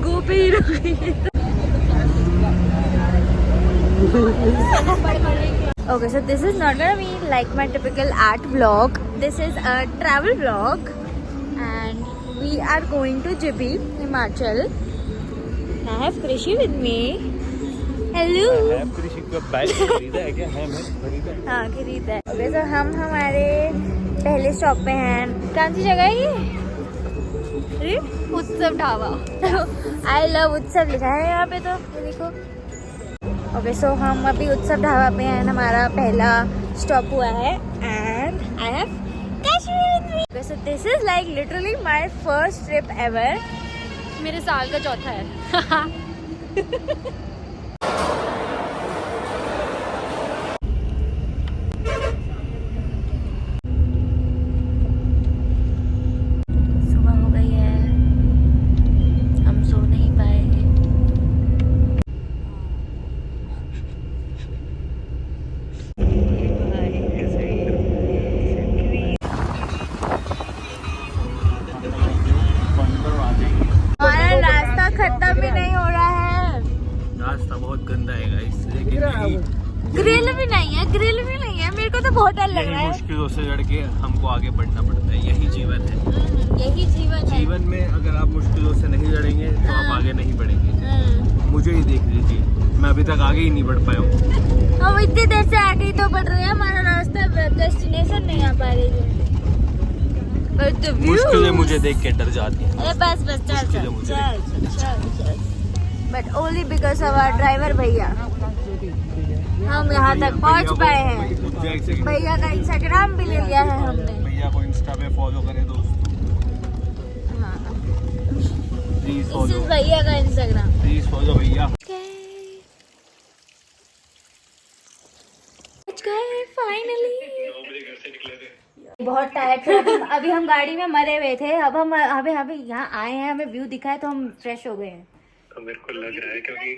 गो पे ही रुक गई है। Okay, so this is not gonna be like my typical art vlog. This is a travel vlog, and we are going to Jibi, Himachal. I have Krishi with me. Hello. I have Krishi का bag खरीदा है क्या? है मैं खरीदा। हाँ खरीदा है। Okay, so हम हमारे पहले स्टॉप पे हैं। कौन सी जगह है ये? उत्सव ढाबा। I love उत्सव लिखा है यहाँ पे तो, ये देखो। ओके सो हम अभी उत्सव ढाबा पे हैं, हमारा पहला स्टॉप हुआ है and I have Kashmir with me. So this is like literally my first trip ever. मेरे साल का चौथा है। सुबह हो गई है, हम सो नहीं पाए। खत्म भी नहीं हो रहा है, रास्ता बहुत गंदा है गाइस, लेकिन ग्रिल भी नहीं है, ग्रिल भी नहीं है। मेरे को तो बहुत डर लग रहा है। मुश्किलों से लड़ के हमको आगे बढ़ना पड़ता है, यही जीवन है। यही जीवन है। जीवन में अगर आप मुश्किलों से नहीं लड़ेंगे तो आप आगे नहीं बढ़ेंगे। मुझे ही देख लीजिए, मैं अभी तक आगे ही नहीं बढ़ पाया हूँ। हम इतनी देर से आगे ही तो बढ़ रहे हैं, हमारा रास्ता डेस्टिनेशन नहीं आ पा रही है। मुश्किलें मुझे देख के डर जाती हैं। अरे बस बस चल चल चल चल। But only because of our driver भैया हम यहाँ तक पहुँच पाए हैं। भैया का इंस्टाग्राम भी ले लिया है हमने। भैया को इंस्टा पे फॉलो करें दोस्तों, प्लीज फॉलो। भैया का इंस्टाग्राम प्लीज फॉलो भैया। फाइनली बहुत टायर्ड थे। अभी हम गाड़ी में मरे हुए थे, अब हम अभी यहाँ आए हैं, हमें व्यू दिखा है तो हम फ्रेश हो गए हैं। तो मेरे को लग रहा है क्योंकि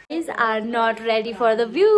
These are not ready for the view.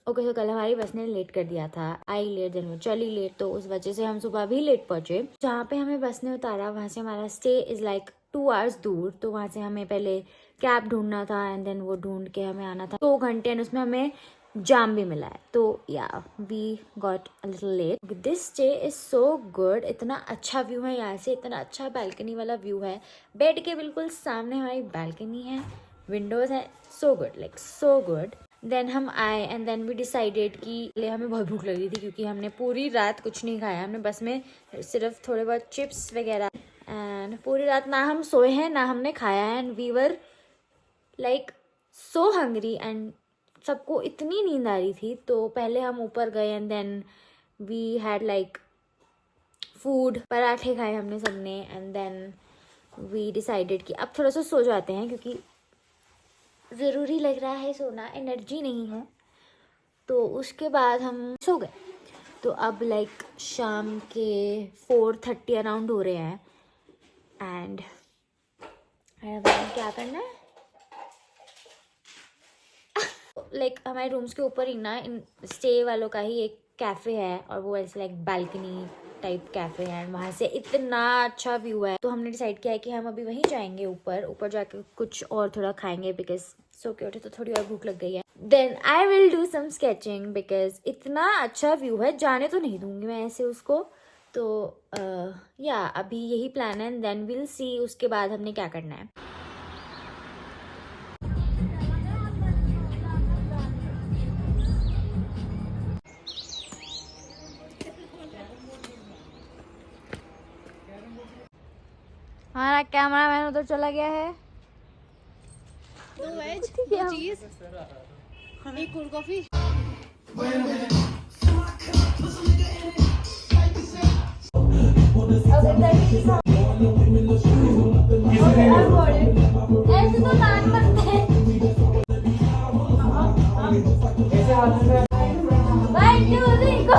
Okay तो कल हमारी बस ने लेट कर दिया था, आई लेट देन वो चली लेट, तो उस वजह से हम सुबह भी लेट पहुंचे। जहाँ पे हमें बस ने उतारा वहाँ से हमारा स्टे इज लाइक 2 आवर्स दूर, तो वहाँ से हमें पहले कैब ढूंढना था एंड देन वो ढूंढ के हमें आना था 2 घंटे एंड उसमें हमें जाम भी मिला है, तो yeah we got a little late. This stay is so good, इतना अच्छा व्यू है यहाँ से, इतना अच्छा बालकनी वाला व्यू है। बेड के बिल्कुल सामने हमारी बालकनी है, विंडोज है, so good like so good. Then हम आए एंड देन वी डिसाइडेड कि हमें बहुत भूख लग रही थी क्योंकि हमने पूरी रात कुछ नहीं खाया। हमने बस में सिर्फ थोड़े बहुत चिप्स वगैरह एंड पूरी रात ना हम सोए हैं ना हमने खाया है and we were like so hungry and सबको इतनी नींद आ रही थी। तो पहले हम ऊपर गए and then we had like food, पराठे खाए हमने सबने एंड देन वी डिसाइडेड कि अब थोड़ा सा सो जाते हैं क्योंकि ज़रूरी लग रहा है सोना, एनर्जी नहीं है। तो उसके बाद हम सो गए। तो अब लाइक शाम के 4:30 अराउंड हो रहे हैं एंड क्या करना है लाइक हमारे रूम्स के ऊपर ही ना इन स्टे वालों का ही एक कैफ़े है और वो ऐसे लाइक बालकनी टाइप कैफ़े है एंड वहाँ से इतना अच्छा व्यू है। तो हमने डिसाइड किया है कि हम अभी वहीं जाएंगे, ऊपर जाके कुछ और थोड़ा खाएंगे बिकॉज सो के उठे तो थोड़ी और भूख लग गई है। Then I will do some sketching because इतना अच्छा व्यू है, जाने तो नहीं दूंगी मैं ऐसे उसको। तो या अभी यही प्लान है, देन विल सी उसके बाद हमने क्या करना है। हमारा कैमरा मैन उधर चला गया है। 2 वेज 2 चीज, एक कोल्ड कॉफी। ऐसे तो नान बनते हैं। One, 2, 3, go।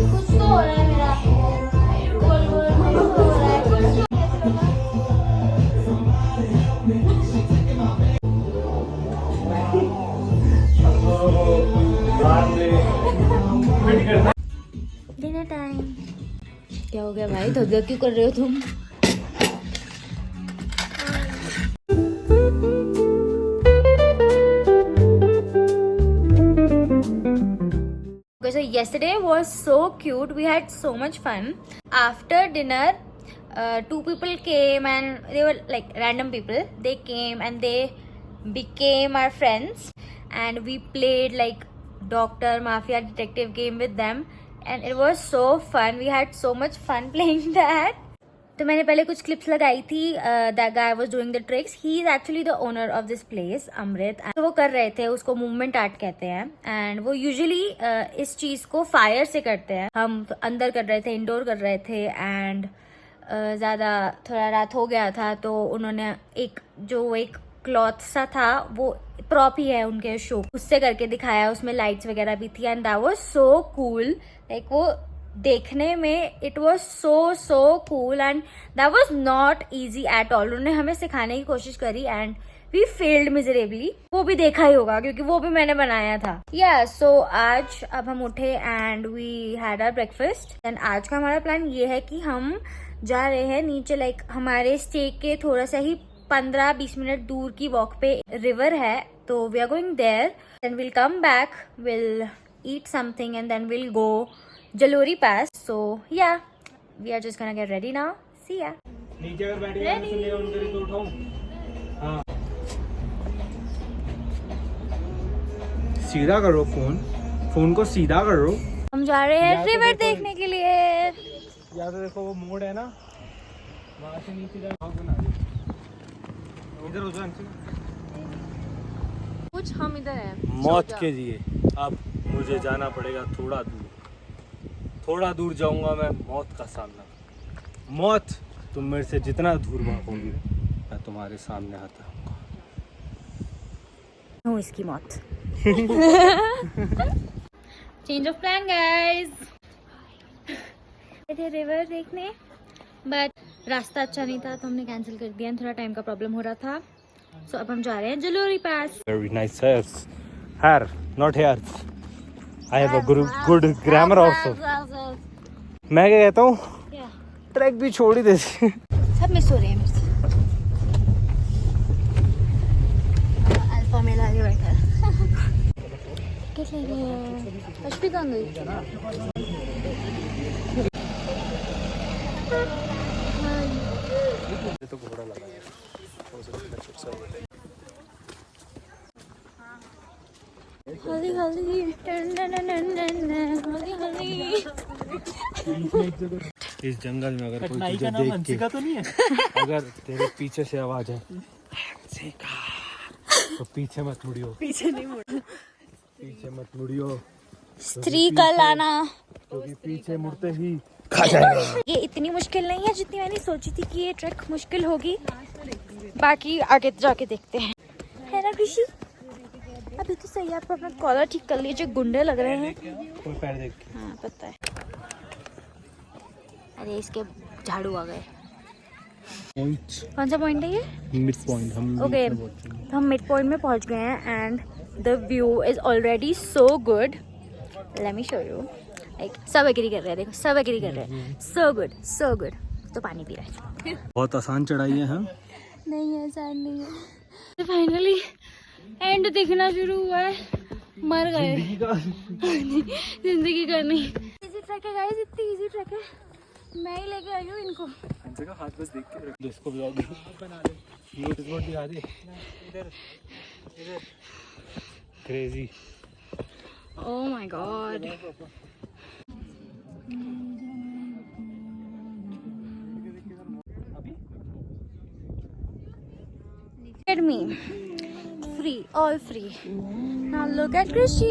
कुछ तो हो रहा है मेरा, गोल गोल कुछ तो हो रहा है। भाई धक क्यों कर रहे हो तुम? Okay, so yesterday was so cute. We had so much fun. After dinner, two people came and they were like random people. They came and they became our friends, and we played like doctor, mafia, detective game with them, and it was so fun. We had so much fun playing that. तो मैंने पहले कुछ clips लगाई थी. That guy was doing the tricks. He is actually the owner of this place, Amrit. तो वो कर रहे थे, उसको मूवमेंट आर्ट कहते हैं, एंड वो यूजुअली इस चीज को फायर से करते हैं. हम तो अंदर कर रहे थे, इंडोर कर रहे थे, एंड ज़्यादा थोड़ा रात हो गया था तो उन्होंने एक क्लॉथ सा था, वो प्रॉप ही है उनके शो, उससे करके दिखाया. उसमें लाइट्स वगैरह भी थी, and that was so cool. Like वो देखने में it was so cool, and that was not easy at all. उन्होंने हमें सिखाने की कोशिश करी एंड वी फेल्ड मिजरेबली. वो भी देखा ही होगा क्योंकि वो भी मैंने बनाया था. या सो आज अब हम उठे and we had our breakfast. And आज का हमारा प्लान ये है कि हम जा रहे हैं नीचे, लाइक हमारे स्टे के थोड़ा सा ही 15-20 मिनट दूर की वॉक पे रिवर है, तो we are going there. Then will come back, will eat something, and then will go Jalori Pass. So yeah, we are just gonna get ready now. See ya. नीचे अगर बैठ गया सुनने ऑन करी तो उठाऊं. हाँ, सीधा करो फोन को सीधा करो. हम जा रहे हैं रिवर देखने के लिए. या तो देखो वो मोड़ है ना, वहाँ से नीचे जा, बना दे. इधर हो जाओ. कुछ हम इधर हैं. मौत के लिए अब मुझे जाना पड़ेगा थोड़ा दूर जाऊंगा मैं मौत का सामना. मौत, तुम मेरे से जितना दूर भागोगी मैं तुम्हारे सामने आता हूँ. हूँ इसकी मौत. Change of plan guys. थे रिवर देखने, बट रास्ता अच्छा नहीं था तो हमने कैंसिल कर दिया. थोड़ा टाइम का प्रॉब्लम हो रहा था. सो अब हम जा रहे हैं जलोरी पास. Very nice hairs. Hair, not hairs. I have a good grammar also. मैं क्या कहता हूँ, ट्रैक भी छोड़ ही देते. सब मिस हो रहे हैं मेरे से. अल्फा मेला आगे बैठा है. किस ले रहे हैं? अश्विक कहाँ गई? तो घोड़ा लगा है. हल्दी हल्दी इस जंगल में अगर कोई तुझे देख के तो नहीं है, अगर तेरे पीछे से आवाज है तो पीछे मत मुड़ियो. पीछे नहीं मुड़ो. पीछे मत मुड़ियो. स्त्री का लाना, क्योंकि पीछे मुड़ते ही खा जाएगा. ये इतनी मुश्किल नहीं है जितनी मैंने सोची थी कि ये ट्रैक मुश्किल होगी. बाकी आगे जाके देखते हैं, है ना कृषि? अभी तो सही है. आप अपना कॉलर ठीक कर लीजिए, गुंडे लग रहे हैं. कोई पैर देख के. हाँ पता है. अरे इसके झाड़ू आ गए. कौन सा पॉइंट है ये? Mid point. ओके, हम मिड पॉइंट में पहुंच गए हैं and the view is already so good. Let me show you. Like सब एग्री कर रहे हैं, देखो सब एग्री कर रहे हैं. So good. तो पानी पी रहे हैं. बहुत आसान चढ़ाई है. हाँ नहीं है, आसान नहीं है. तो फाइनली एंड दिखना शुरू हुआ है. मर गए. जिंदगी का नहीं. इजी ट्रैक है गाइस, इतनी इजी ट्रैक है. मैं ही लेके आई हूँ इनको. जगह हाथ बस देख के इसको ब्लॉग बना दे. नोटिस बोर्ड दिखा दे. इधर crazy. Oh my God. At me, free, all free. Now look at Krishi.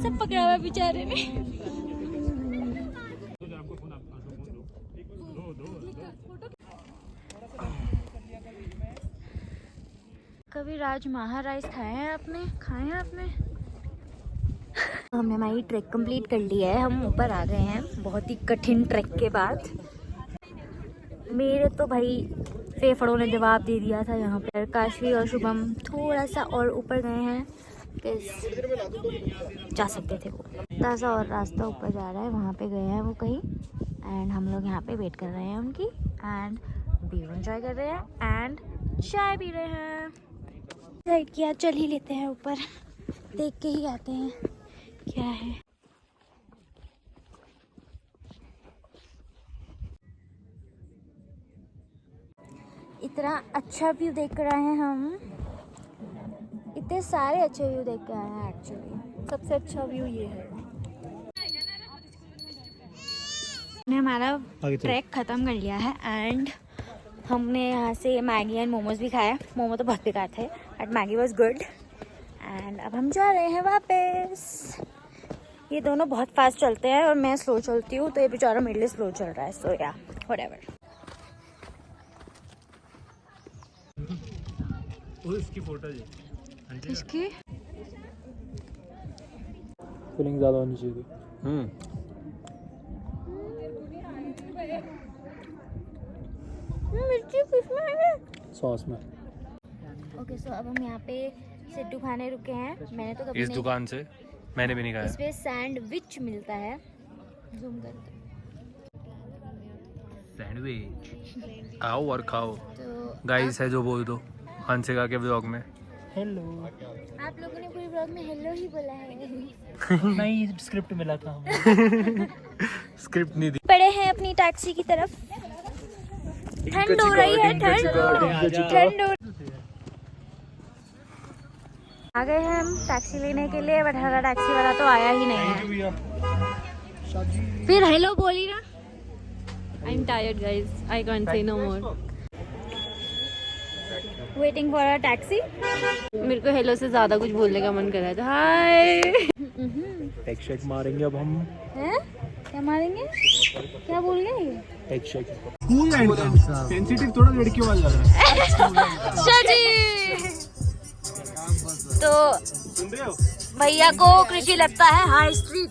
सब पकड़ा हुआ बेचारे ने. कभी राजमा राइस खाए हैं आपने? हमने हमारी ट्रैक कंप्लीट कर ली है. हम ऊपर आ गए हैं बहुत ही कठिन ट्रैक के बाद. मेरे तो भाई फेफड़ों ने जवाब दे दिया था यहाँ पर. काशवी और शुभम थोड़ा सा और ऊपर गए हैं, जा सकते थे वो. ताज़ा और रास्ता ऊपर जा रहा है, वहाँ पे गए हैं वो कहीं. एंड हम लोग यहाँ पे वेट कर रहे हैं उनकी एंड व्यू एंजॉय कर रहे हैं एंड चाय पी रहे हैं। राइट किया, चल ही लेते हैं ऊपर, देख के ही आते हैं क्या है। इतना अच्छा व्यू देख रहे हैं हम, इतने सारे अच्छे व्यू देख के आए हैं। एक्चुअली सबसे अच्छा व्यू ये है। हमने हमारा ट्रैक ख़त्म कर लिया है एंड हमने यहाँ से मैगी एंड मोमोज भी खाया। मोमो तो बहुत बेकार थे but Maggi was good. And अब हम जा रहे हैं वापस। ये दोनों बहुत फास्ट चलते हैं और मैं स्लो चलती हूँ, तो ये बेचारा मेरे लिए स्लो चल रहा है। सो या व्हाटएवर। इसकी फोटो जी, इसकी फीलिंग ज़्यादा होनी चाहिए। मिर्ची किसमें है? सॉस में। ओके सो अब हम यहाँ पे सिड्डू खाने रुके हैं। मैंने तो कभी इस दुकान से मैंने भी नहीं खाया। इसमें सैंडविच मिलता है। जूम करते सैंडविच आओ और खाओ। तो गाइस है जो बोल दो हंसेगा के व्लॉग में। हेलो। आप लोगों ने पूरे ब्लॉग में हेलो ही बोला है। नहीं, स्क्रिप्ट मिला था हमें। स्क्रिप्ट नहीं दी। पड़े हैं अपनी टैक्सी की तरफ। ठंड हो रही है, ठंड हो। आ गए हैं हम टैक्सी लेने के लिए, बट हमारा टैक्सी वाला तो आया ही नहीं है। फिर हेलो बोली ना। I'm tired, guys. I can't say no more. Waiting for a taxi. मेरे को हेलो से ज्यादा कुछ बोलने का मन कर रहा था। हाय। टेक शेक मारेंगे अब हम। हैं? क्या मारेंगे? क्या बोल गए ये? Take shake. सेंसिटिव थोड़ा लड़कियों वाला लग रहा है। शाजी। तो भैया को कृषि लगता है हाई स्ट्रीट।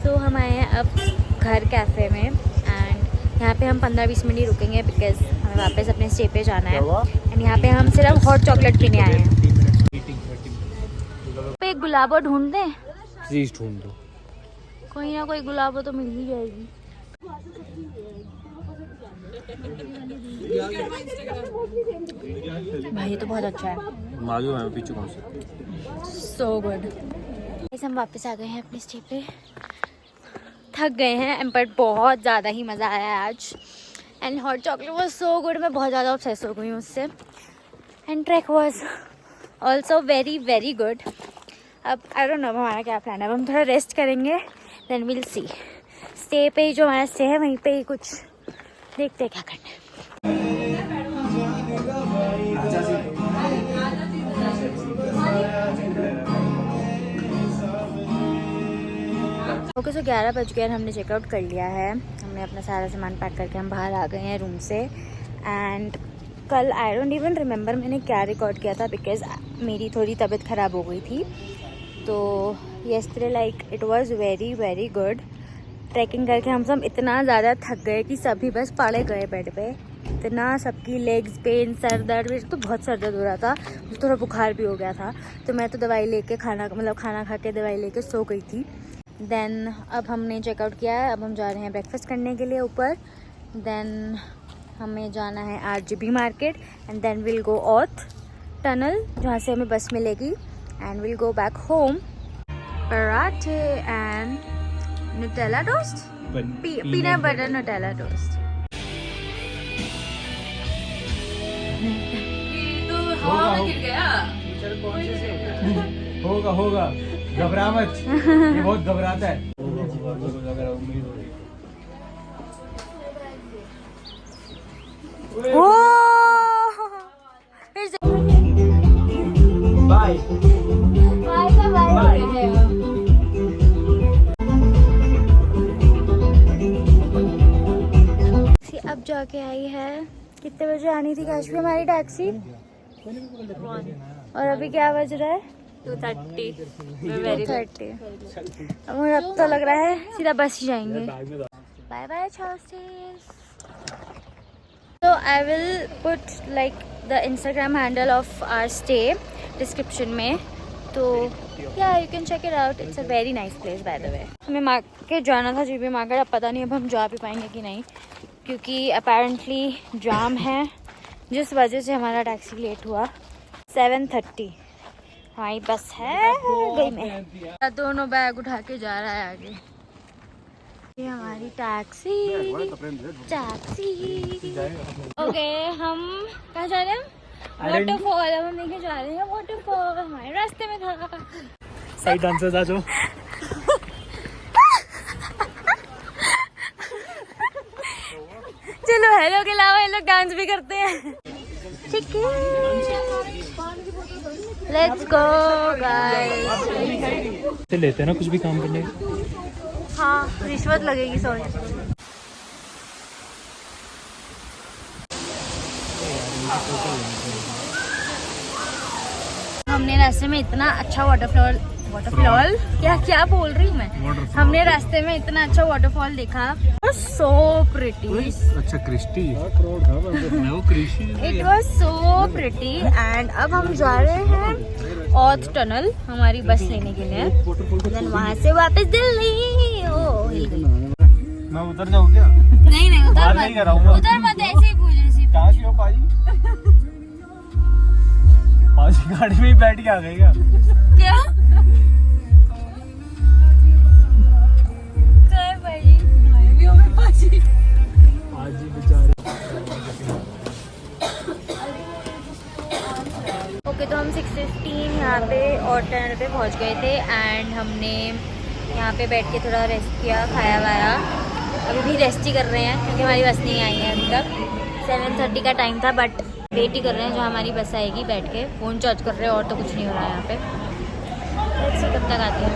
तो हम आए हैं अब घर कैफे में एंड यहाँ पे हम 15-20 मिनट ही रुकेंगे बिकॉज हमें वापस अपने स्टे पे जाना है। एंड यहाँ पे हम सिर्फ हॉट चॉकलेट पीने आए हैं। पे एक गुलाबो ढूंढ दें? प्लीज ढूंढ दो। कोई ना कोई गुलाबो तो मिल ही जाएगी। भाई ये तो बहुत अच्छा है। मालूम है पीछे कौन सा। So good. हम वापस आ गए हैं अपने स्टे पे। थक गए हैं बट बहुत ज़्यादा ही मज़ा आया है आज। And hot chocolate was so good. मैं बहुत ज़्यादा ऑब्सेस हो गई हूँ उससे। And track was also very very good. अब आई डोंट नो हमारा क्या प्लान है। अब हम थोड़ा रेस्ट करेंगे देन विल सी। स्टे पे ही जो हमारा स्टे है वहीं पे ही कुछ देखते हैं क्या करना है। ओके सो 11 बज गए। हमने चेकआउट कर लिया है। हमने अपना सारा सामान पैक करके हम बाहर आ गए हैं रूम से। एंड कल आई डोंट इवन रिमेंबर मैंने क्या रिकॉर्ड किया था बिकॉज मेरी थोड़ी तबीयत ख़राब हो गई थी। तो yesterday like it was very very good. Trekking करके हम सब इतना ज़्यादा थक गए कि सभी बस पड़े गए बेड पे। इतना सबकी लेग्स पेन, सर दर्द, मेरे तो बहुत सर दर्द हो रहा था। मुझे थोड़ा बुखार भी हो गया था। तो मैं तो दवाई लेके खाना खा के दवाई लेके सो गई थी। देन अब हमने चेकआउट किया है। अब हम जा रहे हैं ब्रेकफास्ट करने के लिए ऊपर। देन हमें जाना है RGB market and then will go ऑथ टनल जहाँ से हमें बस मिलेगी and will go back home. पराठे and Nutella toast, peanut butter Nutella toast. होगा घबरा मत। ये बहुत घबराता है। बाय अब जाके आई है। कितने बजे आनी थी काश भी हमारी टैक्सी? और अभी क्या बज रहा है? 2:30। 2:30। मुझे अब तो लग रहा है सीधा बस ही जाएंगे। Bye bye Charles. So I will put like the Instagram handle of our stay description में। तो yeah you can check it out, it's a very nice place by the way. हमें मार्केट जाना था, जीबी मार्केट, अब पता नहीं अब हम जा भी पाएंगे कि नहीं, क्योंकि अपेरेंटली जाम है, जिस वजह से हमारा टैक्सी लेट हुआ। 7:30 हमारी बस है गई में। दोनों बैग उठा के जा रहा है आगे। ये हमारी टैक्सी। ओके, हम कहाँ जा रहे हैं? वाटरफॉल। अब हम लेके जा रहे हैं वाटरफॉल, हमारे रास्ते में था। सही डांसर था जो। चलो हेलो के अलावा ये लोग डांस भी करते हैं। ठीक है, लेट्स गो गाइस। लेते हैं ना कुछ भी काम करने। हाँ, रिश्वत लगेगी, सॉरी। हमने रास्ते में इतना अच्छा वाटरफॉल क्या बोल रही हूँ मैं। हमने रास्ते में इतना अच्छा वाटरफॉल देखा, सो प्रिटी। अच्छा Christy, it was so pretty. And अब हम जा रहे हैं औध टनल हमारी बस लेने के लिए, देन वहाँ से वापस दिल्ली। ओ हिल गई। मैं उतर जाऊँ क्या? नहीं उतर मत, ऐसे ही पूछ रही थी। कहाँ की हो पाजी? पाजी गाड़ी में ही बैठ के आ गई क्या? क्या ओके, तो हम 6:15 यहाँ पे और टनल पे पहुँच गए थे। एंड हमने यहाँ पे बैठ के थोड़ा रेस्ट किया, खाया वाया। अभी भी रेस्ट ही कर रहे हैं क्योंकि हमारी बस नहीं आई है अभी तक। 7:30 का टाइम था, बट वेट ही कर रहे हैं जो हमारी बस आएगी। बैठ के फ़ोन चार्ज कर रहे हैं और तो कुछ नहीं हो रहा है यहाँ पे। कब तक आती है?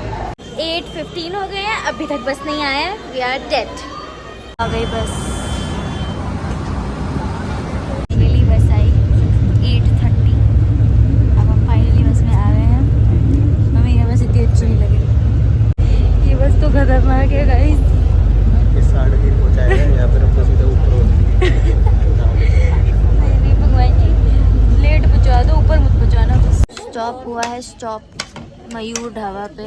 8:15 हो गए हैं, अभी तक बस नहीं आया है। We are dead. आ गई बस, फाइनली बस आई 8:30। अब हम फाइनली बस में आ गए हैं। हमें ये बस इतनी अच्छी नहीं लगी, ये बस तो खतरनाक है गाइस। इस साइड ही पहुंचाएगा या फिर हमको सीधा ऊपर नहीं भगवान जी, लेट पहुंचा दो, ऊपर मत पहुंचाना। स्टॉप हुआ है, स्टॉप मयूर ढाबा पे।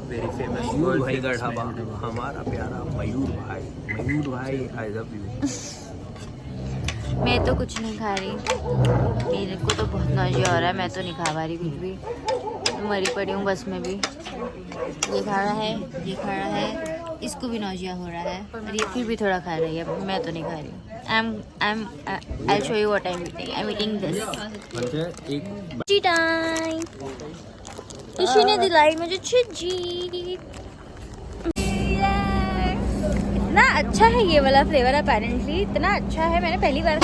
वेरी फेमस मयूर भाई का ढाबा, हमारा प्यारा मयूर भाई आई लव यू। मैं तो कुछ नहीं खा रही, मेरे को तो बहुत नाजिया हो रहा है। मैं तो नहीं खा पा रही कुछ भी, मरी पड़ी हूँ बस में भी। ये खा रहा है, ये खा रहा है, इसको भी नाजिया हो रहा है, और ये फिर भी थोड़ा खा रही है। मैं तो नहीं खा रही हूँ। I'll show you what I'm eating. I'm eating this. Cheesy time. इसी ने दिलाई मुझे चिज्जी। इतना अच्छा है ये वाला फ्लेवर, अपेरेंटली इतना अच्छा है। मैंने पहली बार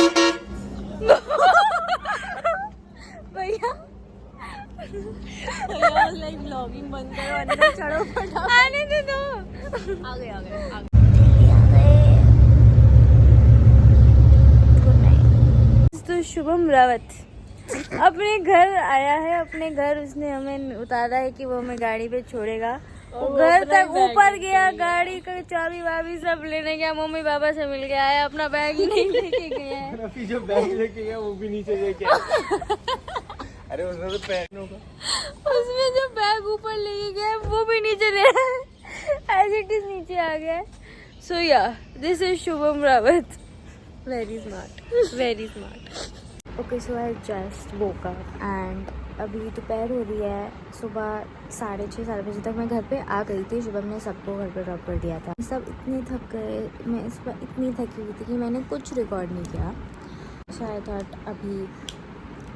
भैया व्लॉगिंग बंद करो, अंदर चढ़ो फटाफट। आने दे दो। आ गए। Good night. तो शुभम रावत अपने घर आया है, अपने घर उसने हमें उतारा है कि वो हमें गाड़ी पे छोड़ेगा। वो घर तक ऊपर गया, गाड़ी का चाबी वाबी सब लेने गया, मम्मी पापा से मिल गया है, अपना बैग ही नहीं लेके गया है। रफी जो बैग लेके गया वो भी नीचे लेके आया। अरे उसमें तो पैक होगा, उसमें जो बैग ऊपर लेके गया वो भी नीचे ले रहा है, एज इट इज नीचे आ गया। सो या this is Shubham Rawat, very smart. Okay, so I just woke up and अभी दोपहर हो रही है। सुबह 6:30 7 बजे तक मैं घर पे आ गई थी। शुभम ने सबको घर पे ड्रॉप कर दिया था। सब इतने थक गए, मैं इस पर इतनी थकी हुई थी कि मैंने कुछ रिकॉर्ड नहीं किया। सो आई थॉट अभी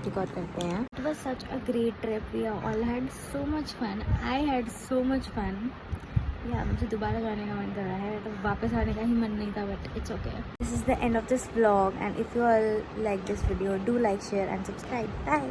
रिकॉर्ड करते हैं। It was such a great trip, we all had so much fun, I had so much fun. Yeah मुझे दोबारा जाने का मन कर रहा है, तो वापस आने का ही मन नहीं था, but it's okay. This is the end of this vlog and if you all like this video, do like, share and subscribe. Bye.